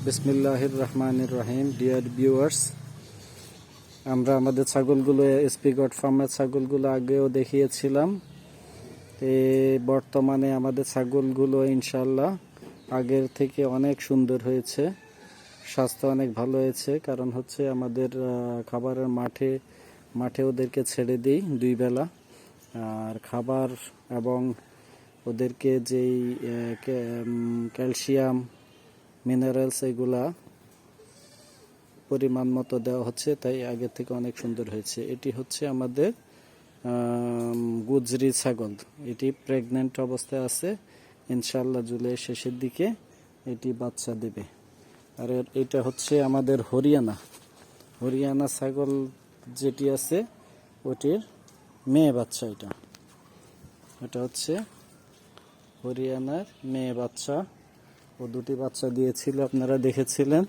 বিসমিল্লাহির রহমানির রহিম। Dear viewers, আমরা আমাদের ছাগলগুলো এসপি গড ফার্মের ছাগলগুলো আগেও দেখিয়েছিলাম। বর্তমানে আমাদের ছাগলগুলো ইনশাল্লাহ আগের থেকে অনেক সুন্দর হয়েছে, স্বাস্থ্য অনেক ভালো হয়েছে। কারণ হচ্ছে আমাদের খাবারের মাঠে ওদেরকে ছেড়ে দিই 2 বেলা, আর খাবার এবং ওদেরকে যেই ক্যালসিয়াম মিনারেলস এগুলা পরিমাণ মতো দেওয়া হচ্ছে, তাই আগের থেকে অনেক সুন্দর হয়েছে। এটি হচ্ছে আমাদের গুজরি ছাগল। এটি প্রেগন্যান্ট অবস্থায় আছে, ইনশাল্লাহ জুলাইয়ের শেষের দিকে এটি বাচ্চা দেবে। আর এটা হচ্ছে আমাদের হরিয়ানা ছাগল যেটি আছে ওটির মেয়ে বাচ্চা। এটা হচ্ছে হরিয়ানার মেয়ে বাচ্চা। ও 2টি বাচ্চা দিয়েছিল, আপনারা দেখেছিলেন।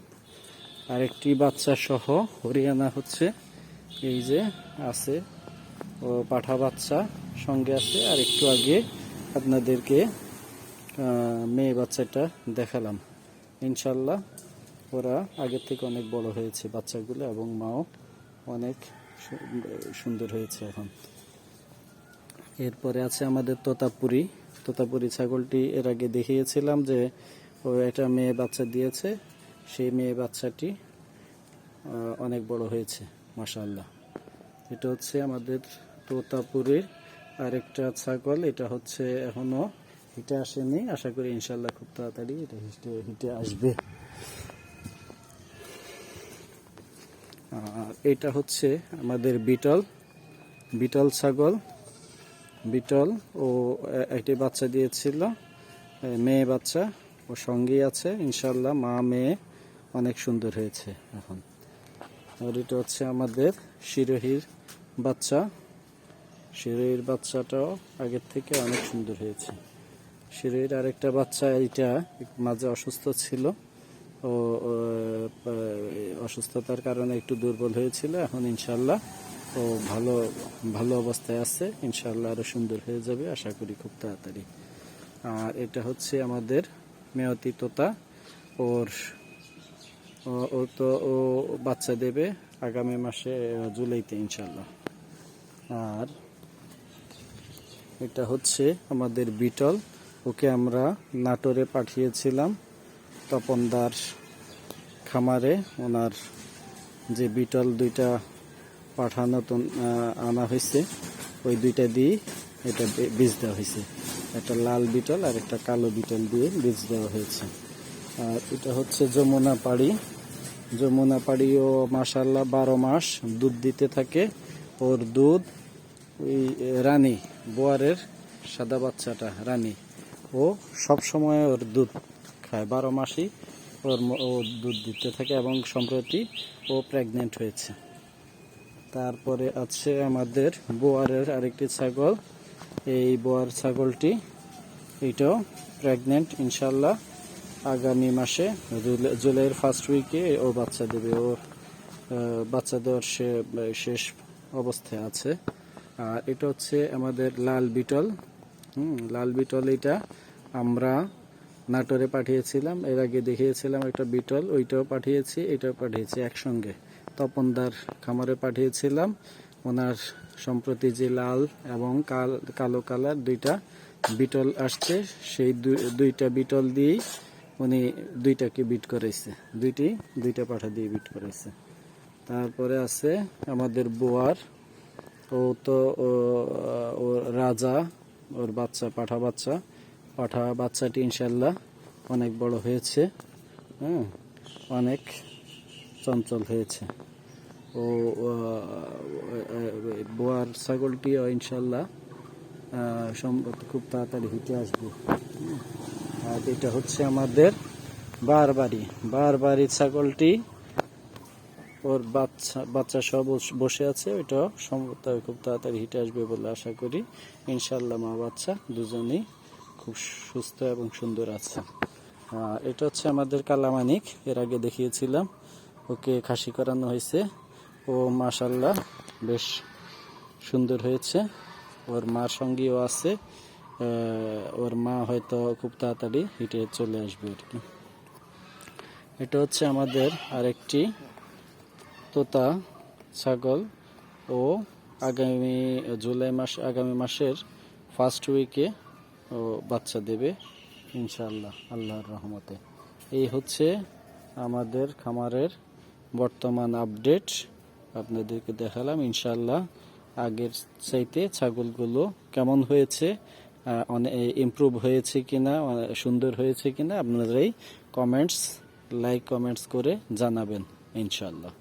আরেকটি বাচ্চা সহ হরিয়ানা হচ্ছে এই যে আছে, ও পাঠা বাচ্চা সঙ্গে আছে। আর একটু আগে আপনাদেরকে মেয়ে বাচ্চাটা দেখালাম। ইনশাল্লাহ ওরা আগের থেকে অনেক বড় হয়েছে বাচ্চাগুলো, এবং মাও অনেক সুন্দর হয়েছে এখন। এরপরে আছে আমাদের তোতাপুরি ছাগলটি এর আগে দেখিয়েছিলাম যে ও একটা মেয়ে বাচ্চা দিয়েছে। সেই মেয়ে বাচ্চাটি অনেক বড় হয়েছে মাশাআল্লাহ। এটা হচ্ছে আমাদের তোতাপুরির আরেকটা ছাগল। এটা হচ্ছে এখনো হিটে আসেনি, আশা করি ইনশাল্লাহ খুব তাড়াতাড়ি এটা হিটে আসবে। আর এটা হচ্ছে আমাদের বিটল ছাগল। বিটল ও একটি বাচ্চা দিয়েছিল, মেয়ে বাচ্চা। ও সঙ্গেই আছে, ইনশাল্লাহ মা মেয়ে অনেক সুন্দর হয়েছে এখন। আর এটা হচ্ছে আমাদের শিরোহির বাচ্চাটাও আগের থেকে অনেক সুন্দর হয়েছে। শিরোহির আরেকটা বাচ্চা এইটা মাঝে অসুস্থ ছিল, ও অসুস্থতার কারণে একটু দুর্বল হয়েছিল। এখন ইনশাল্লাহ ও ভালো অবস্থায় আছে, ইনশাল্লাহ আরো সুন্দর হয়ে যাবে আশা করি খুব তাড়াতাড়ি। আর এটা হচ্ছে আমাদের মেয়তি তোতা। ও বাচ্চা দেবে আগামী মাসে জুলাইতে ইনশাল্লাহ। আর এটা হচ্ছে আমাদের বিটল। ওকে আমরা নাটোরে পাঠিয়েছিলাম তপনদার খামারে। ওনার যে বিটল 2টা আনা হয়েছে, ওই 2টা দিয়ে এটা বীজ দেওয়া হয়েছে। একটা লাল বিটল আর একটা কালো বিটল দিয়ে বীজ দেওয়া হয়েছে। আর এটা হচ্ছে যমুনা পাড়িও মাশাআল্লাহ 12 মাস দুধ দিতে থাকে। ওর দুধ ওই রানী বোয়ারের সাদা বাচ্চাটা রানী, ও সব সময় ওর দুধ খায়, 12 মাসই ও দুধ দিতে থাকে, এবং সম্প্রতি ও প্রেগনেন্ট হয়েছে। তারপরে আছে আমাদের বোয়ারের আরেকটি ছাগল। এই বোয়ার ছাগলটি এটাও প্রেগনেন্ট, ইনশাল্লাহ আগামী মাসে জুলাইয়ের ফার্স্ট উইকে ও বাচ্চা দেবে। ওর বাচ্চা দেওয়ার শেষ অবস্থায় আছে। আর এটা হচ্ছে আমাদের লাল বিটল। এটা আমরা নাটোরে পাঠিয়েছিলাম, এর আগে দেখিয়েছিলাম একটা বিটল, ওইটাও পাঠিয়েছি, এটাও পাঠিয়েছি একসঙ্গে। তপনদার খামারে পাঠিয়েছিলাম। ওনার সম্প্রতি যে লাল এবং কালো কালার 2টা বিটল আসছে, সেই 2টা বিটল দিয়েই উনি 2টাকে বিট করাইছে, 2টা পাঠা দিয়ে বিট করাইছে। তারপরে আছে আমাদের বোয়ার। ও তো ও রাজা, ওর বাচ্চা পাঠা বাচ্চাটি ইনশাল্লাহ অনেক বড় হয়েছে, অনেক চঞ্চল হয়েছে। ও বোয়ার ছাগলটিও ইনশাল্লাহ খুব তাড়াতাড়ি হিটে আসবে। আর এটা হচ্ছে আমাদের বারবারি ছাগলটি। ওর বাচ্চা সব বসে আছে, ওইটাও সম্ভবত খুব তাড়াতাড়ি হিটে আসবে বলে আশা করি। ইনশাল্লাহ মা বাচ্চা দুজনেই খুব সুস্থ এবং সুন্দর আছে। এটা হচ্ছে আমাদের কালামানিক, এর আগে দেখিয়েছিলাম। ওকে খাসি করানো হয়েছে, ও মাশাল্লাহ বেশ সুন্দর হয়েছে। ওর মার সঙ্গেও আছে, ওর মা হয়তো খুব তাড়াতাড়ি হিটে চলে আসবে আর কি। এটা হচ্ছে আমাদের আরেকটি তোতা ছাগল। ও আগামী মাসের ফার্স্ট উইকে ও বাচ্চা দেবে ইনশাআল্লাহ, আল্লাহর রহমতে। এই হচ্ছে আমাদের খামারের বর্তমান আপডেট, আপনাদেরকে দেখালাম। ইনশাআল্লাহ আগের চাইতে ছাগলগুলো কেমন হয়েছে, অনেক ইমপ্রুভ হয়েছে কিনা, সুন্দর হয়েছে কিনা, আপনারাই কমেন্টস করে জানাবেন ইনশাআল্লাহ।